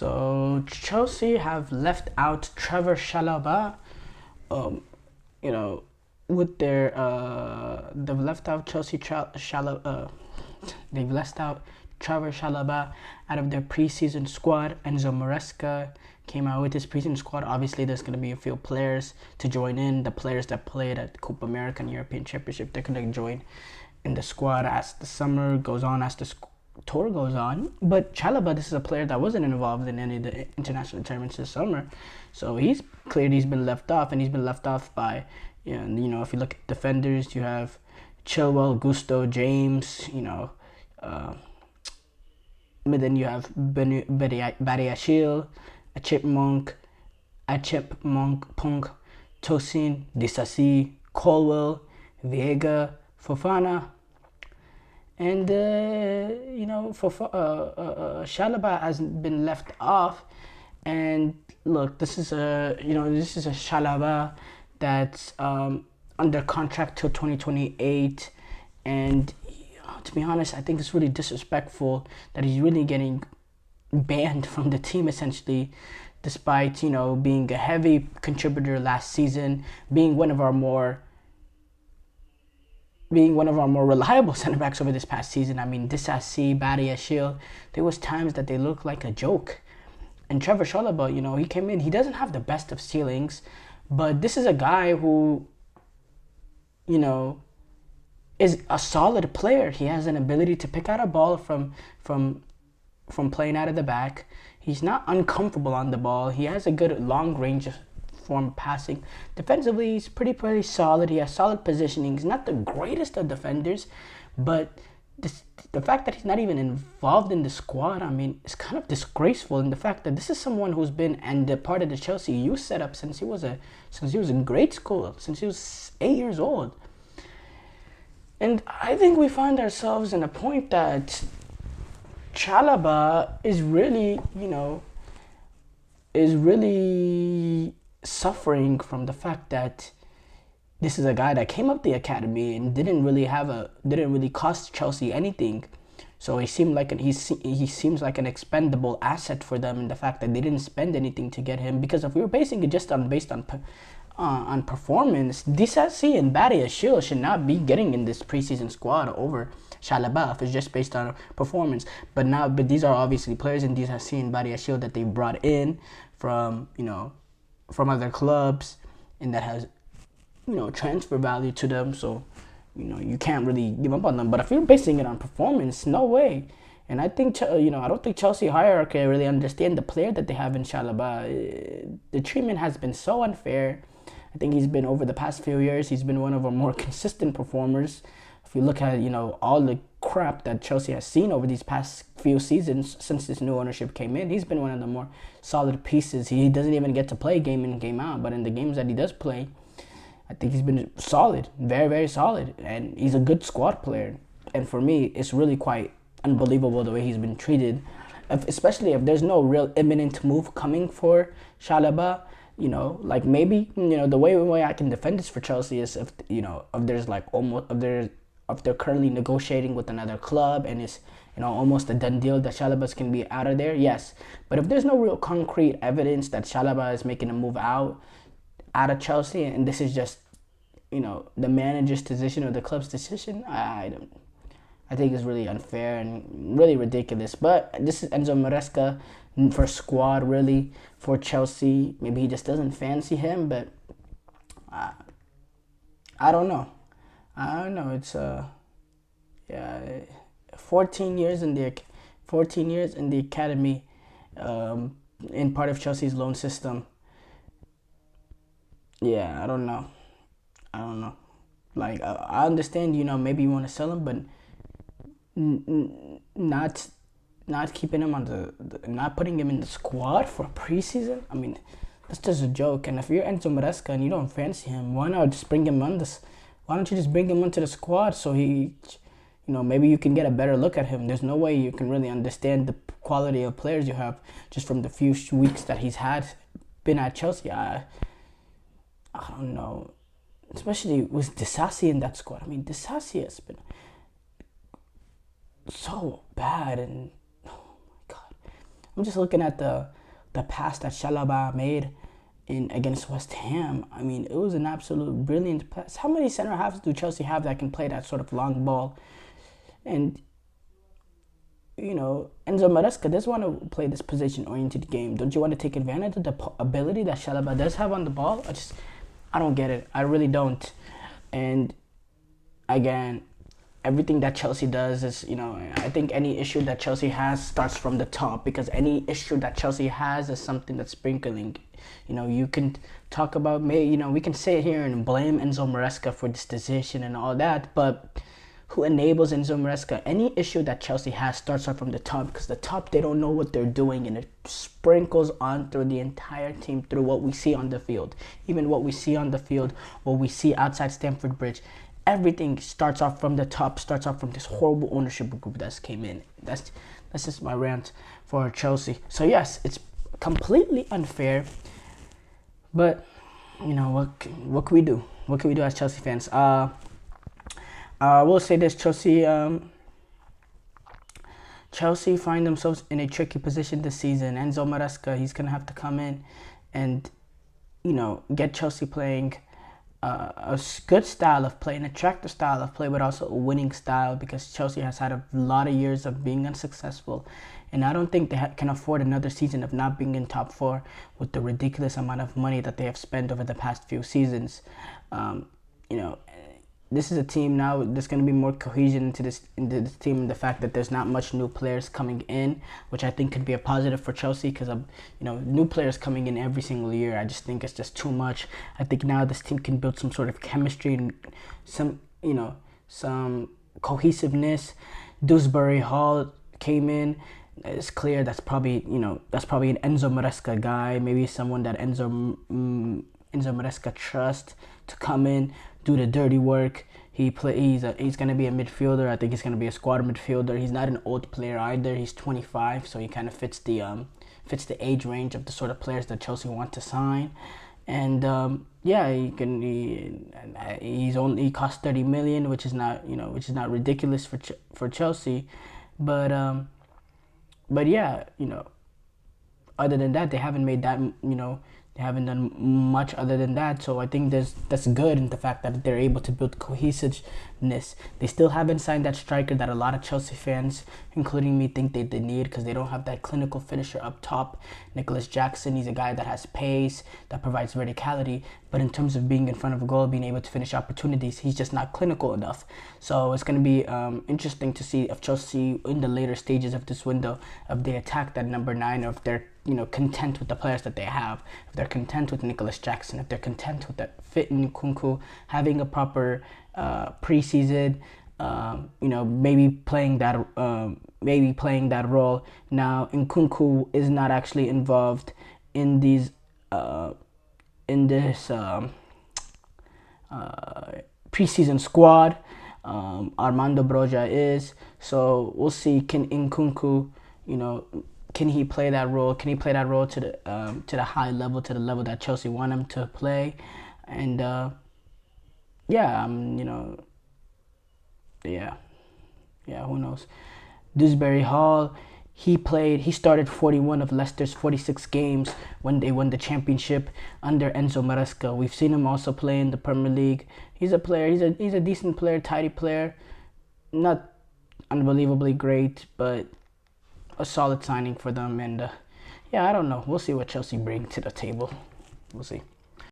So Chelsea have left out Trevor Chalobah. Um, you know, with their they've left out they've left out Trevor Chalobah out of their preseason squad. Enzo Maresca came out with his preseason squad. Obviously, there's going to be a few players to join in. The players that played at Copa America and European Championship, they're going to join in the squad as the summer goes on, as the tour goes on. But Chalobah, this is a player that wasn't involved in any of the international tournaments this summer, so he's been left off, and he's been left off by, if you look at defenders, you have Chilwell, Gusto, James, but then you have Badiashile, Achepmonk, Tosin, Disasi, Colwell, Viega, Fofana, and Chalobah has been left off. And look, this is a Chalobah that's under contract till 2028, and to be honest, I think it's really disrespectful that he's really getting banned from the team essentially, despite being a heavy contributor last season, being one of our more reliable center backs over this past season. I mean, Disasi, Badiashile, there was times that they looked like a joke. And Trevor Chalobah, he came in. He doesn't have the best of ceilings, but this is a guy who, is a solid player. He has an ability to pick out a ball from playing out of the back. He's not uncomfortable on the ball. He has a good long range form of passing. Defensively, he's pretty solid. He has solid positioning. He's not the greatest of defenders, but the fact that he's not even involved in the squad, I mean, it's kind of disgraceful. And the fact that this is someone who's been a part of the Chelsea youth setup since he was in grade school, since he was 8 years old. And I think we find ourselves in a point that Chalobah is really suffering from the fact that this is a guy that came up the academy and didn't really cost Chelsea anything. So he seems like an expendable asset for them, in the fact that they didn't spend anything to get him. Because if we were basing it just based on performance, Disasi and Badiashile should not be getting in this preseason squad over Chalobah if it's just based on performance. But these are obviously players in Disasi and Badiashile that they brought in from other clubs, and that has transfer value to them. So you can't really give up on them. But if you're basing it on performance, no way. And I think I don't think Chelsea hierarchy really understand the player that they have in Chalobah. The treatment has been so unfair. I think he's been, over the past few years, he's been one of our more consistent performers. If you look at all the crap that Chelsea has seen over these past few seasons since this new ownership came in, he's been one of the more solid pieces. He doesn't even get to play game in, game out, but in the games that he does play, I think he's been solid, very, very solid, and he's a good squad player. And for me, it's really quite unbelievable the way he's been treated, especially if there's no real imminent move coming for Chalobah. Like maybe the way I can defend this for Chelsea is if they're currently negotiating with another club and it's almost a done deal that Chalobah can be out of there. Yes, but if there's no real concrete evidence that Chalobah is making a move out of Chelsea, and this is just the manager's decision or the club's decision, I think it's really unfair and really ridiculous. But this is Enzo Maresca for squad, really, for Chelsea. Maybe he just doesn't fancy him, but I don't know. It's 14 years in the academy, in part of Chelsea's loan system. Yeah, I don't know. Like, I understand, maybe you want to sell him, but not keeping him on not putting him in the squad for preseason. I mean, that's just a joke. And if you're Enzo Maresca and you don't fancy him, why don't you just bring him onto the squad so he, maybe you can get a better look at him. There's no way you can really understand the quality of players you have just from the few weeks that he's been at Chelsea. I don't know. Especially with Disasi in that squad. I mean, Disasi has been so bad, and oh my god. I'm just looking at the pass that Chalobah made against West Ham. I mean, it was an absolute brilliant pass. How many center halves do Chelsea have that can play that sort of long ball? And Enzo Maresca does want to play this position-oriented game. Don't you want to take advantage of the ability that Chalobah does have on the ball? I don't get it. I really don't. And again, everything that Chelsea does is, I think any issue that Chelsea has starts from the top, because any issue that Chelsea has is something that's sprinkling. You can talk about, we can sit here and blame Enzo Maresca for this decision and all that, but who enables Enzo Maresca? Any issue that Chelsea has starts off from the top, because the top, they don't know what they're doing, and it sprinkles on through the entire team, through what we see on the field. Even what we see on the field, what we see outside Stamford Bridge, everything starts off from the top, starts off from this horrible ownership group that's came in. That's just my rant for Chelsea. So yes, it's completely unfair, but what can we do? What can we do as Chelsea fans? I will say this: Chelsea find themselves in a tricky position this season. Enzo Maresca, he's gonna have to come in and get Chelsea playing a good style of play, an attractive style of play, but also a winning style, because Chelsea has had a lot of years of being unsuccessful, and I don't think they can afford another season of not being in top 4 with the ridiculous amount of money that they have spent over the past few seasons. This is a team now. There's going to be more cohesion into this team. The fact that there's not much new players coming in, which I think could be a positive for Chelsea, because new players coming in every single year, I just think it's just too much. I think now this team can build some sort of chemistry and some cohesiveness. Dewsbury Hall came in. It's clear that's probably an Enzo Maresca guy, maybe someone that Enzo Maresca trusts to come in, do the dirty work. He's gonna be a midfielder. I think he's gonna be a squad midfielder. He's not an old player either. He's 25, so he kind of fits the age range of the sort of players that Chelsea want to sign. And he costs 30 million, which is not ridiculous for Chelsea, but yeah, other than that, they haven't made that, they haven't done much other than that. So I think that's good in the fact that they're able to build cohesiveness. They still haven't signed that striker that a lot of Chelsea fans, including me, think they need, because they don't have that clinical finisher up top. Nicholas Jackson, he's a guy that has pace, that provides verticality, but in terms of being in front of a goal, being able to finish opportunities, he's just not clinical enough. So it's going to be interesting to see if Chelsea, in the later stages of this window, if they attack that number 9, or if they're content with the players that they have, if they're content with Nicholas Jackson, if they're content with that fit in Nkunku, having a proper preseason, maybe playing that role. Now, Nkunku is not actually involved in this preseason squad. Armando Broja is, so we'll see. Can Nkunku, can he play that role? Can he play that role to the high level, to the level that Chelsea want him to play? And who knows? Dewsbury Hall, he started 41 of Leicester's 46 games when they won the championship under Enzo Maresca. We've seen him also play in the Premier League. He's a player. He's a decent player, tidy player, not unbelievably great, but a solid signing for them. And I don't know. We'll see what Chelsea bring to the table. We'll see.